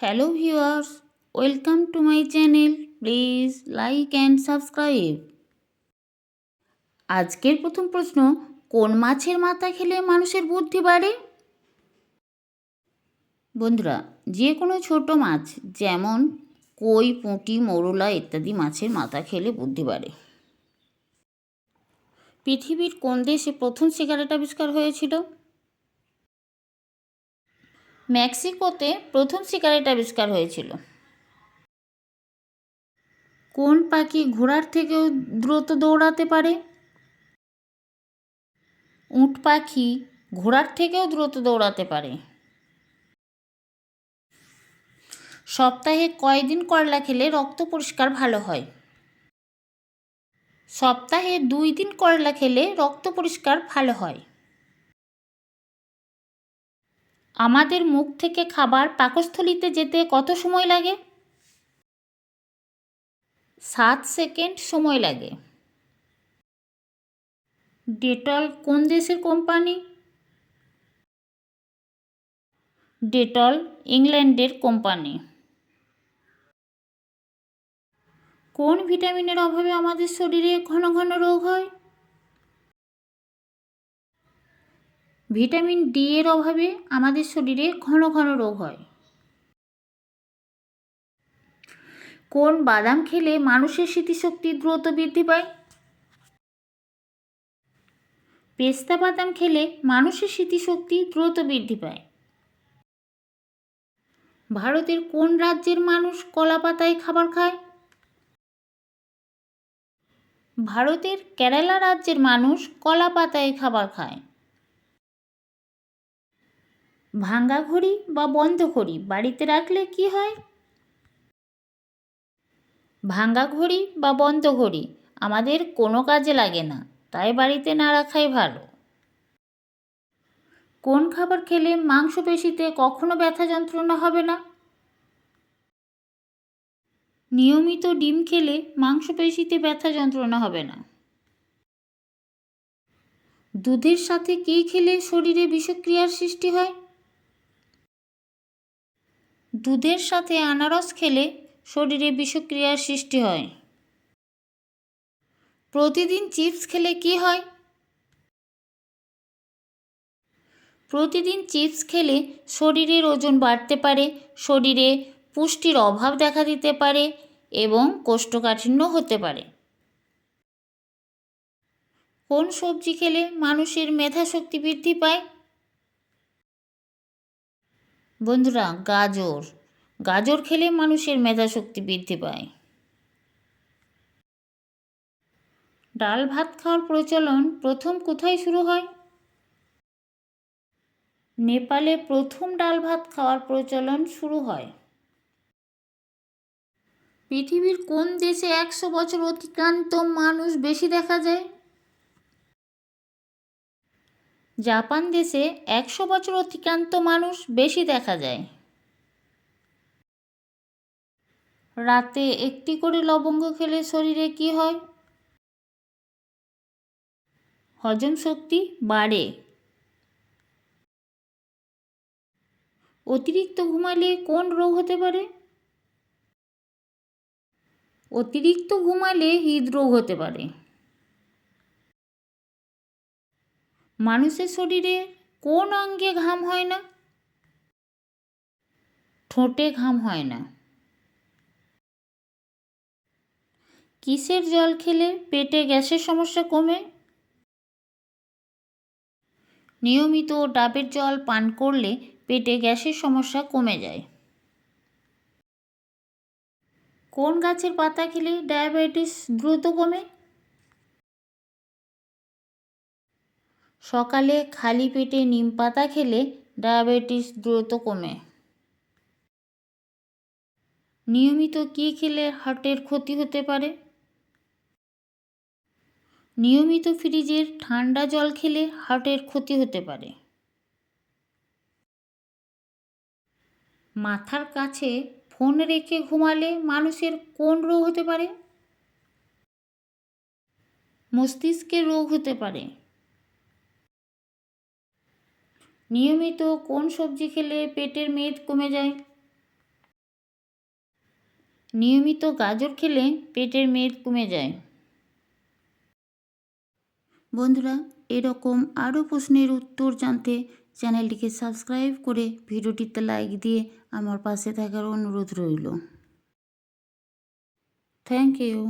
Hello viewers, welcome to my channel. Please like and subscribe. আজকের প্রথম প্রশ্ন, কোন মাছের মাথা খেলে মানুষের বুদ্ধি বাড়ে? বন্ধুরা, যে কোনো ছোট মাছ যেমন কই, পুঁটি, মৌরলা ইত্যাদি মাছের মাথা খেলে বুদ্ধি বাড়ে। পৃথিবীর কোন দেশে প্রথম সিগারেট আবিষ্কার হয়েছিল? মেক্সিকোতে প্রথম সিগারেট আবিষ্কার হয়েছিল। কোন পাখি ঘোড়ার থেকেও দ্রুত দৌড়াতে পারে? উট পাখি ঘোড়ার থেকেও দ্রুত দৌড়াতে পারে। সপ্তাহে কয়দিন করলা খেলে রক্ত পরিষ্কার ভালো হয়? সপ্তাহে 2 দিন করলা খেলে রক্ত পরিষ্কার ভালো হয়। আমাদের মুখ থেকে খাবার পাকস্থলীতে যেতে কত সময় লাগে? 7 সেকেন্ড সময় লাগে। ডেটল কোন দেশের কোম্পানি? ডেটল ইংল্যান্ডের কোম্পানি। কোন ভিটামিনের অভাবে আমাদের শরীরে ঘন ঘন রোগ হয়? ভিটামিন ডি এর অভাবে আমাদের শরীরে ঘন ঘন রোগ হয়। কোন বাদাম খেলে মানুষের স্মৃতিশক্তি দ্রুত বৃদ্ধি পায়? পেস্তা বাদাম খেলে মানুষের স্মৃতিশক্তি দ্রুত বৃদ্ধি পায়। ভারতের কোন রাজ্যের মানুষ কলা পাতায় খাবার খায়? ভারতের কেরালা রাজ্যের মানুষ কলা পাতায় খাবার খায়। ভাঙা ঘড়ি বা বন্ধ ঘড়ি বাড়িতে রাখলে কি হয়? ভাঙা ঘড়ি বা বন্ধ ঘড়ি আমাদের কোনো কাজে লাগে না, তাই বাড়িতে না রাখাই ভালো। কোন খাবার খেলে মাংসপেশিতে কখনো ব্যথা যন্ত্রণা হবে না? নিয়মিত ডিম খেলে মাংসপেশিতে ব্যথা যন্ত্রণা হবে না। দুধের সাথে কী খেলে শরীরে বিষক্রিয়ার সৃষ্টি হয়? দুধের সাথে আনারস খেলে শরীরে বিষক্রিয়ার সৃষ্টি হয়। প্রতিদিন চিপস খেলে কি হয়? প্রতিদিন চিপস খেলে শরীরের ওজন বাড়তে পারে, শরীরে পুষ্টির অভাব দেখা দিতে পারে এবং কোষ্ঠকাঠিন্য হতে পারে। কোন সবজি খেলে মানুষের মেধাশক্তি বৃদ্ধি পায়? বন্ধুরা, গাজর। গাজর খেলে মানুষের মেধাশক্তি বৃদ্ধি পায়। ডাল ভাত খাওয়ার প্রচলন প্রথম কোথায় শুরু হয়? নেপালে প্রথম ডাল ভাত খাওয়ার প্রচলন শুরু হয়। পৃথিবীর কোন দেশে 100 বছর অতিক্রান্ত মানুষ বেশি দেখা যায়? জাপান দেশে 100 বছর অতিক্রান্ত মানুষ বেশি দেখা যায়। রাতে একটি করে লবঙ্গ খেলে শরীরে কি হয়? হজম শক্তি বাড়ে। অতিরিক্ত ঘুমালে কোন রোগ হতে পারে? অতিরিক্ত ঘুমালে হৃদরোগ হতে পারে। মানুষের শরীরে কোন অঙ্গে ঘাম হয় না? ঠোঁটে ঘাম হয় না। কিসের জল খেলে পেটে গ্যাসের সমস্যা কমে? নিয়মিত ডাবের জল পান করলে পেটে গ্যাসের সমস্যা কমে যায়। কোন গাছের পাতা খেলে ডায়াবেটিস দ্রুত কমে? সকালে খালি পেটে নিম পাতা খেলে ডায়াবেটিস দ্রুত কমে। নিয়মিত কী খেলে হার্টের ক্ষতি হতে পারে? নিয়মিত ফ্রিজের ঠান্ডা জল খেলে হার্টের ক্ষতি হতে পারে। মাথার কাছে ফোন রেখে ঘুমালে মানুষের কোন রোগ হতে পারে? মস্তিষ্কের রোগ হতে পারে। নিয়মিত কোন সবজি খেলে পেটের মেদ কমে যায়? নিয়মিত গাজর খেলে পেটের মেদ কমে যায়। বন্ধুরা, এরকম আরও প্রশ্নের উত্তর জানতে চ্যানেলটিকে সাবস্ক্রাইব করে ভিডিওটিতে লাইক দিয়ে আমার পাশে থাকার অনুরোধ রইল। Thank you.